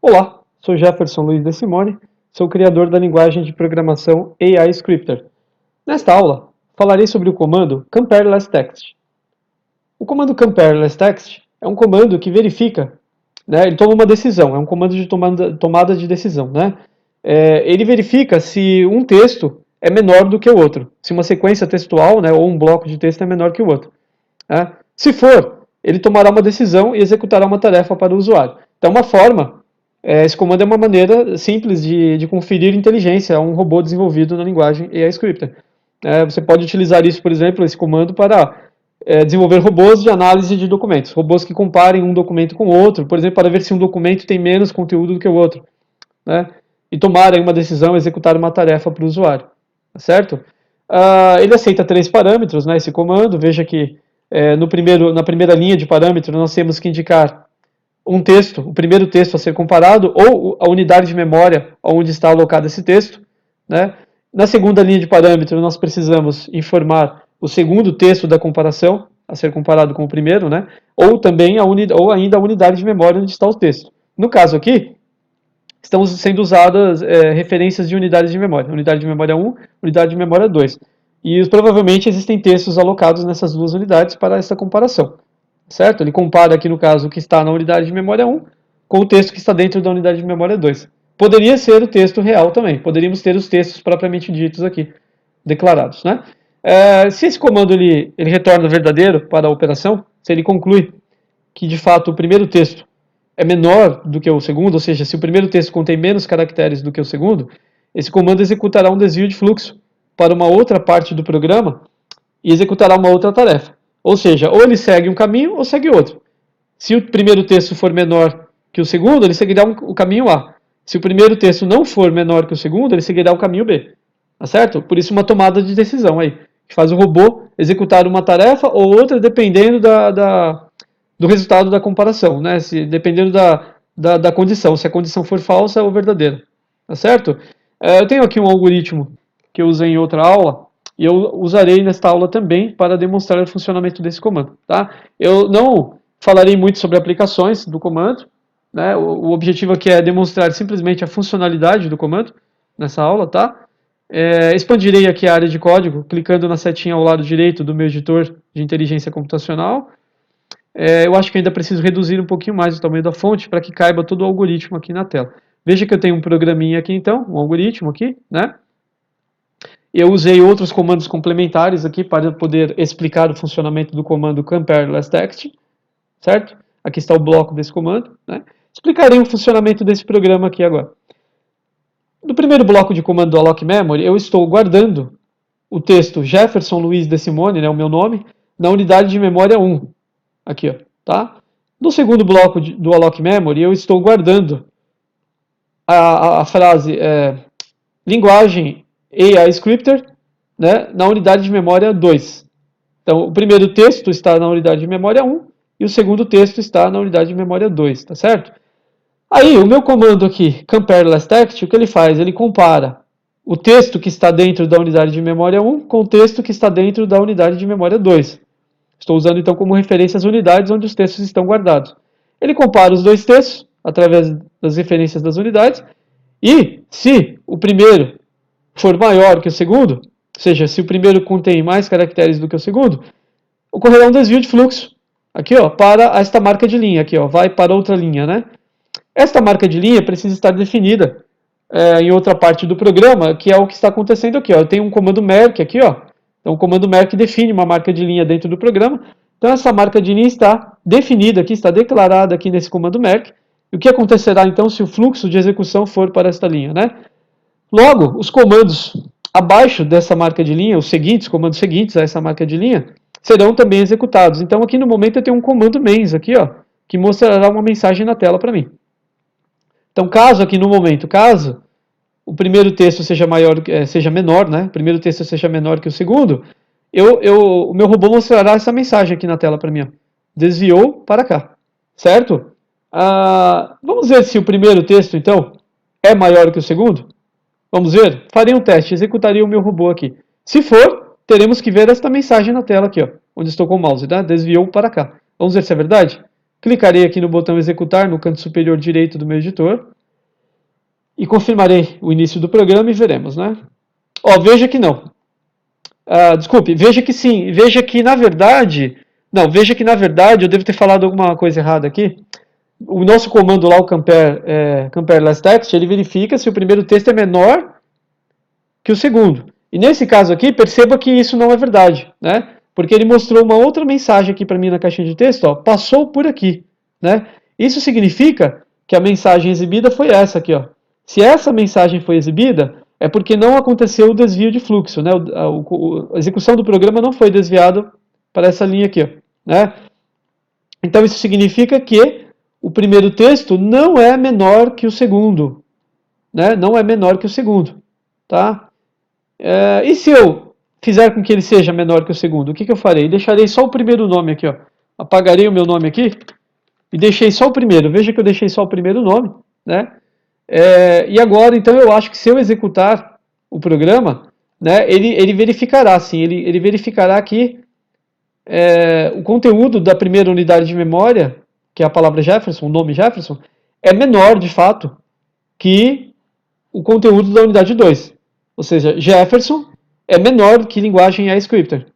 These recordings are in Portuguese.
Olá, sou Jefferson Luiz de Simone, sou criador da linguagem de programação AI Scripter. Nesta aula, falarei sobre o comando compare last text. O comando compare last text é um comando que verifica, ele toma uma decisão, é um comando de tomada de decisão. Ele verifica se um texto é menor do que o outro, se uma sequência textual, ou um bloco de texto é menor que o outro. Se for, ele tomará uma decisão e executará uma tarefa para o usuário. Então, esse comando é uma maneira simples de conferir inteligência a um robô desenvolvido na linguagem AI Scripter. Você pode utilizar isso, por exemplo, esse comando para desenvolver robôs de análise de documentos, robôs que comparem um documento com outro, por exemplo, para ver se um documento tem menos conteúdo do que o outro, e tomar aí uma decisão, executar uma tarefa para o usuário, tá certo? Ele aceita 3 parâmetros, esse comando. Veja que na primeira linha de parâmetro nós temos que indicar um texto, o primeiro texto a ser comparado, ou a unidade de memória onde está alocado esse texto. Na segunda linha de parâmetro, nós precisamos informar o segundo texto da comparação, a ser comparado com o primeiro, ou também ou ainda a unidade de memória onde está o texto. No caso aqui, estão sendo usadas referências de unidades de memória. Unidade de memória 1, unidade de memória 2. E provavelmente existem textos alocados nessas duas unidades para essa comparação. Certo? Ele compara aqui, no caso, o que está na unidade de memória 1 com o texto que está dentro da unidade de memória 2. Poderia ser o texto real também. Poderíamos ter os textos propriamente ditos aqui, declarados. Se esse comando ele retorna verdadeiro para a operação, se ele conclui que, de fato, o primeiro texto é menor do que o segundo, ou seja, se o primeiro texto contém menos caracteres do que o segundo, esse comando executará um desvio de fluxo para uma outra parte do programa e executará uma outra tarefa. Ou seja, ou ele segue um caminho ou segue outro. Se o primeiro texto for menor que o segundo, ele seguirá o caminho A. Se o primeiro texto não for menor que o segundo, ele seguirá o caminho B. Tá certo? Por isso uma tomada de decisão aí, que faz o robô executar uma tarefa ou outra dependendo do resultado da comparação, dependendo da condição, se a condição for falsa ou verdadeira. Tá certo? Eu tenho aqui um algoritmo que eu usei em outra aula, e eu usarei nesta aula também para demonstrar o funcionamento desse comando. Tá? Eu não falarei muito sobre aplicações do comando. O objetivo aqui é demonstrar simplesmente a funcionalidade do comando nessa aula. Tá? Expandirei aqui a área de código, clicando na setinha ao lado direito do meu editor de inteligência computacional. Eu acho que ainda preciso reduzir um pouquinho mais o tamanho da fonte para que caiba todo o algoritmo aqui na tela. Veja que eu tenho um programinha aqui então, um algoritmo aqui, Eu usei outros comandos complementares aqui para poder explicar o funcionamento do comando compare last text, certo? Aqui está o bloco desse comando, Explicarei o funcionamento desse programa aqui agora. No primeiro bloco de comando do alloc memory, eu estou guardando o texto Jefferson Luiz de Simone, o meu nome, na unidade de memória 1, aqui, tá? No segundo bloco do alloc memory, eu estou guardando a frase linguagem AI Scripter, na unidade de memória 2. Então, o primeiro texto está na unidade de memória 1 e o segundo texto está na unidade de memória 2, tá certo? Aí, o meu comando aqui, compare last text, o que ele faz? Ele compara o texto que está dentro da unidade de memória 1 com o texto que está dentro da unidade de memória 2. Estou usando, então, como referência as unidades onde os textos estão guardados. Ele compara os dois textos através das referências das unidades e, se o primeiro for maior que o segundo, ou seja, se o primeiro contém mais caracteres do que o segundo, ocorrerá um desvio de fluxo, aqui, para esta marca de linha, aqui, vai para outra linha, Esta marca de linha precisa estar definida em outra parte do programa, que é o que está acontecendo aqui, Eu tenho um comando merc aqui, Então, o comando merc define uma marca de linha dentro do programa. Então, essa marca de linha está definida aqui, está declarada aqui nesse comando merc. E o que acontecerá, então, se o fluxo de execução for para esta linha, Logo, os comandos abaixo dessa marca de linha, os comandos seguintes a essa marca de linha, serão também executados. Então, aqui no momento eu tenho um comando mens aqui, que mostrará uma mensagem na tela para mim. Então, caso o primeiro texto seja menor, o primeiro texto seja menor que o segundo, o meu robô mostrará essa mensagem aqui na tela para mim. Desviou para cá, certo? Vamos ver se o primeiro texto, então, é maior que o segundo? Vamos ver? Farei um teste, executaria o meu robô aqui. Se for, teremos que ver esta mensagem na tela aqui, onde estou com o mouse, Desviou para cá. Vamos ver se é verdade? clicarei aqui no botão executar no canto superior direito do meu editor e confirmarei o início do programa e veremos, né? Ó, veja que não. Desculpe, veja que sim, veja que na verdade, não, veja que na verdade eu devo ter falado alguma coisa errada aqui. O nosso comando lá, o compare last text, ele verifica se o primeiro texto é menor que o segundo. E nesse caso aqui, perceba que isso não é verdade, né? Porque ele mostrou uma outra mensagem aqui para mim na caixinha de texto, ó, passou por aqui, né? Isso significa que a mensagem exibida foi essa aqui, ó. Se essa mensagem foi exibida, é porque não aconteceu o desvio de fluxo, né? A execução do programa não foi desviada para essa linha aqui, ó, né? Então isso significa que o primeiro texto não é menor que o segundo, né? Não é menor que o segundo, tá? E se eu fizer com que ele seja menor que o segundo, o que eu farei? Deixarei só o primeiro nome aqui, ó. Apagarei o meu nome aqui e deixei só o primeiro. Veja que eu deixei só o primeiro nome, né? E agora, então, eu acho que se eu executar o programa, né, ele verificará, sim, ele verificará que o conteúdo da primeira unidade de memória, que é a palavra Jefferson, o nome Jefferson, é menor, de fato, que o conteúdo da unidade 2. Ou seja, Jefferson é menor do que linguagem AI Scripter.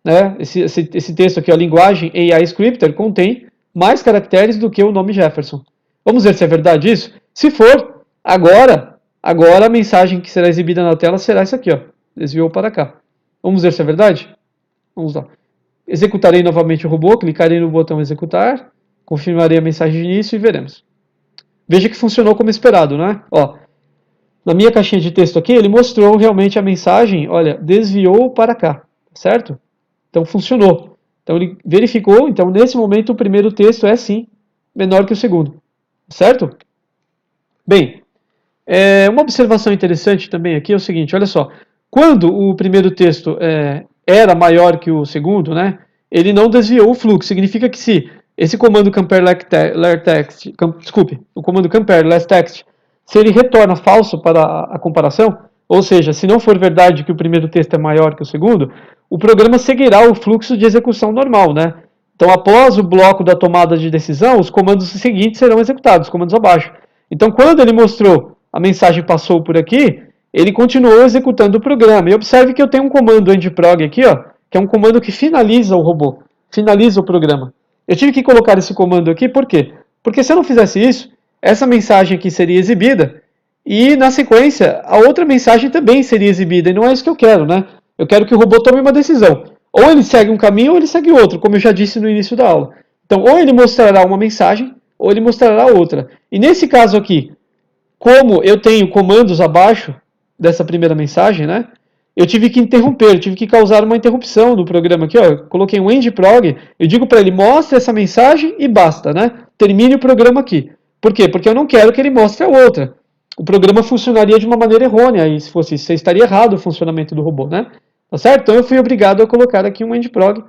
Né? Esse texto aqui, a linguagem AI Scripter, contém mais caracteres do que o nome Jefferson. Vamos ver se é verdade isso? Se for, agora a mensagem que será exibida na tela será essa aqui, ó. Desviou para cá. Vamos ver se é verdade? Vamos lá. Executarei novamente o robô, clicarei no botão executar, confirmarei a mensagem de início e veremos. Veja que funcionou como esperado, né? Ó, na minha caixinha de texto aqui, ele mostrou realmente a mensagem, olha, desviou para cá, certo? Então funcionou. Então ele verificou, então nesse momento o primeiro texto é sim menor que o segundo, certo? Bem, uma observação interessante também aqui é o seguinte, olha só, quando o primeiro texto era maior que o segundo, né, ele não desviou o fluxo, significa que se esse comando compare o comando compare last text, se ele retorna falso para a comparação, ou seja, se não for verdade que o primeiro texto é maior que o segundo, o programa seguirá o fluxo de execução normal, né? Então, após o bloco da tomada de decisão, os comandos seguintes serão executados, os comandos abaixo. Então, quando ele mostrou a mensagem passou por aqui, ele continuou executando o programa. E observe que eu tenho um comando endprog aqui, ó, que é um comando que finaliza o robô, finaliza o programa. Eu tive que colocar esse comando aqui, por quê? Porque se eu não fizesse isso, essa mensagem aqui seria exibida e, na sequência, a outra mensagem também seria exibida. E não é isso que eu quero, né? Eu quero que o robô tome uma decisão. Ou ele segue um caminho ou ele segue outro, como eu já disse no início da aula. Então, ou ele mostrará uma mensagem ou ele mostrará outra. E nesse caso aqui, como eu tenho comandos abaixo dessa primeira mensagem, né? Eu tive que interromper, eu tive que causar uma interrupção no programa aqui, ó. Eu coloquei um endprog, eu digo para ele, mostre essa mensagem e basta, né? Termine o programa aqui. Por quê? Porque eu não quero que ele mostre a outra. O programa funcionaria de uma maneira errônea, e se fosse isso, estaria errado o funcionamento do robô, né? Tá certo? Então eu fui obrigado a colocar aqui um endprog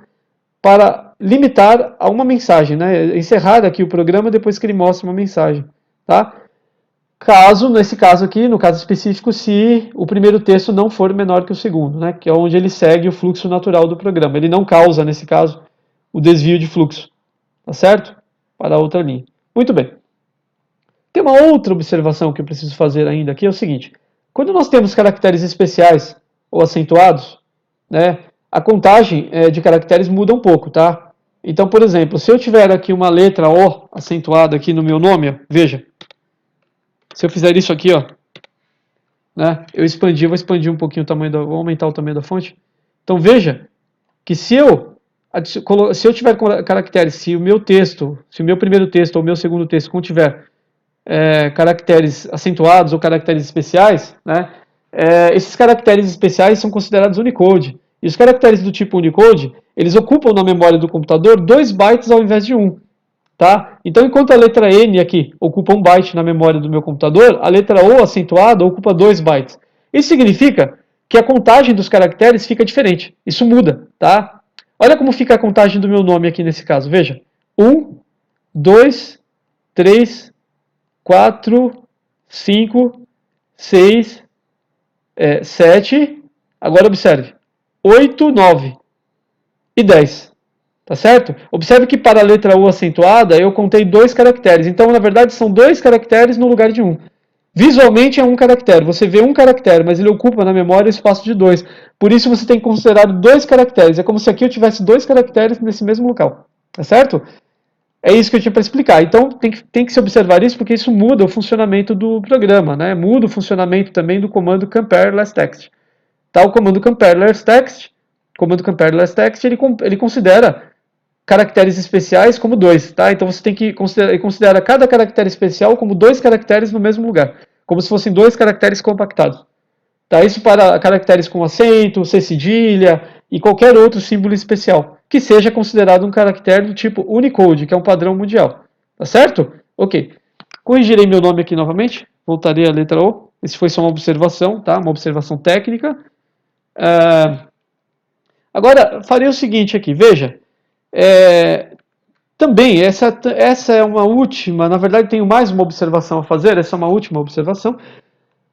para limitar a uma mensagem, né? Encerrar aqui o programa depois que ele mostra uma mensagem, tá? Nesse caso aqui, no caso específico, se o primeiro texto não for menor que o segundo, né, que é onde ele segue o fluxo natural do programa. Ele não causa, nesse caso, o desvio de fluxo, tá certo? Para a outra linha. Muito bem. Tem uma outra observação que eu preciso fazer ainda aqui, é o seguinte. Quando nós temos caracteres especiais ou acentuados, né, a contagem de caracteres muda um pouco, tá? Então, por exemplo, se eu tiver aqui uma letra O acentuada aqui no meu nome, ó, veja, se eu fizer isso aqui, ó, né, eu vou expandir um pouquinho o tamanho vou aumentar o tamanho da fonte. Então veja que se eu tiver caracteres, se o meu primeiro texto ou o meu segundo texto contiver caracteres acentuados ou caracteres especiais, né, esses caracteres especiais são considerados Unicode. E os caracteres do tipo Unicode, eles ocupam na memória do computador 2 bytes ao invés de 1. Tá? Então, enquanto a letra N aqui ocupa 1 byte na memória do meu computador, a letra O acentuada ocupa 2 bytes. Isso significa que a contagem dos caracteres fica diferente. Isso muda, tá? Olha como fica a contagem do meu nome aqui nesse caso. Veja. 1, 2, 3, 4, 5, 6, 7. Agora observe. 8, 9 e 10. Tá certo? Observe que para a letra U acentuada eu contei 2 caracteres. Então, na verdade, são 2 caracteres no lugar de 1. Visualmente é um caractere. Você vê um caractere, mas ele ocupa na memória o espaço de 2. Por isso você tem que considerar 2 caracteres. É como se aqui eu tivesse 2 caracteres nesse mesmo local. Tá certo? É isso que eu tinha para explicar. Então tem que se observar isso porque isso muda o funcionamento do programa, né? Muda o funcionamento também do comando compare last text. Tá? O comando compare last text, ele considera caracteres especiais como 2, tá? Então você tem que considerar cada caractere especial como 2 caracteres no mesmo lugar, como se fossem 2 caracteres compactados. Tá? Isso para caracteres com acento, C cedilha e qualquer outro símbolo especial, que seja considerado um caractere do tipo Unicode, que é um padrão mundial. Tá certo? Ok. Corrigirei meu nome aqui novamente, voltarei à letra O. Esse foi só uma observação, tá? Uma observação técnica. Agora, farei o seguinte aqui, veja. Também, essa é uma última, na verdade tenho mais uma observação a fazer, essa é uma última observação.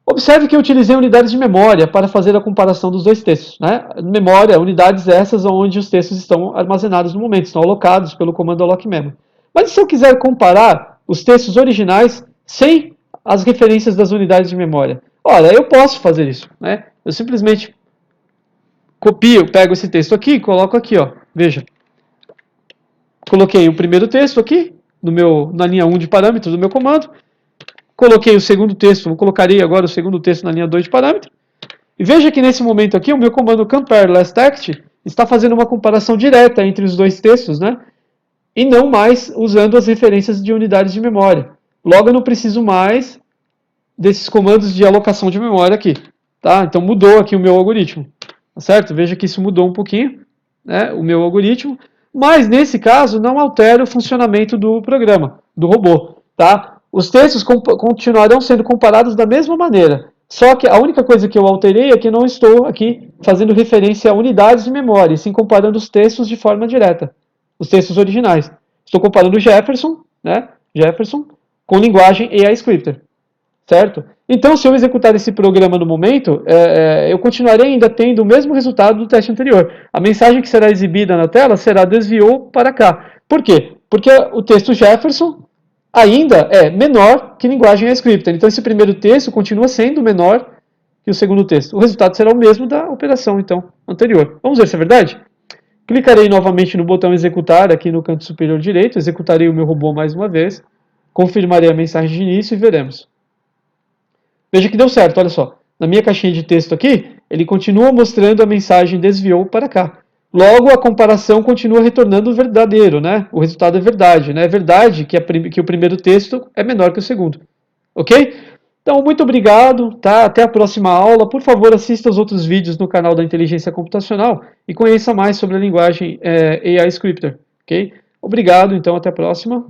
Observe que eu utilizei unidades de memória para fazer a comparação dos dois textos. Né? Memória, unidades essas onde os textos estão armazenados no momento, estão alocados pelo comando allocmemo. Mas e se eu quiser comparar os textos originais sem as referências das unidades de memória? Olha, eu posso fazer isso. Né? Eu simplesmente copio, pego esse texto aqui e coloco aqui. Ó. Veja. Coloquei o primeiro texto aqui, na linha 1 de parâmetros do meu comando. Coloquei o segundo texto, colocarei agora o segundo texto na linha 2 de parâmetro. E veja que nesse momento aqui, o meu comando compare last text está fazendo uma comparação direta entre os dois textos, né? E não mais usando as referências de unidades de memória. Logo, eu não preciso mais desses comandos de alocação de memória aqui. Tá? Então, mudou aqui o meu algoritmo. Tá certo? Veja que isso mudou um pouquinho, né, o meu algoritmo. Mas, nesse caso, não altera o funcionamento do programa, do robô. Tá? Os textos continuarão sendo comparados da mesma maneira. Só que a única coisa que eu alterei é que não estou aqui fazendo referência a unidades de memória, e sim comparando os textos de forma direta. Os textos originais. Estou comparando Jefferson, né, com linguagem AI Scripter. Certo? Então, se eu executar esse programa no momento, eu continuarei ainda tendo o mesmo resultado do teste anterior. A mensagem que será exibida na tela será desviou para cá. Por quê? Porque o texto Jefferson ainda é menor que linguagem scripted. Então, esse primeiro texto continua sendo menor que o segundo texto. O resultado será o mesmo da operação, então, anterior. Vamos ver se é verdade? Clicarei novamente no botão executar aqui no canto superior direito, executarei o meu robô mais uma vez, confirmarei a mensagem de início e veremos. Veja que deu certo, olha só. Na minha caixinha de texto aqui, ele continua mostrando a mensagem desviou para cá. Logo, a comparação continua retornando o verdadeiro, né? O resultado é verdade, né? É verdade que o primeiro texto é menor que o segundo. Ok? Então, muito obrigado, tá? Até a próxima aula. Por favor, assista os outros vídeos no canal da Inteligência Computacional e conheça mais sobre a linguagem AI Scripter, ok? Obrigado, então, até a próxima.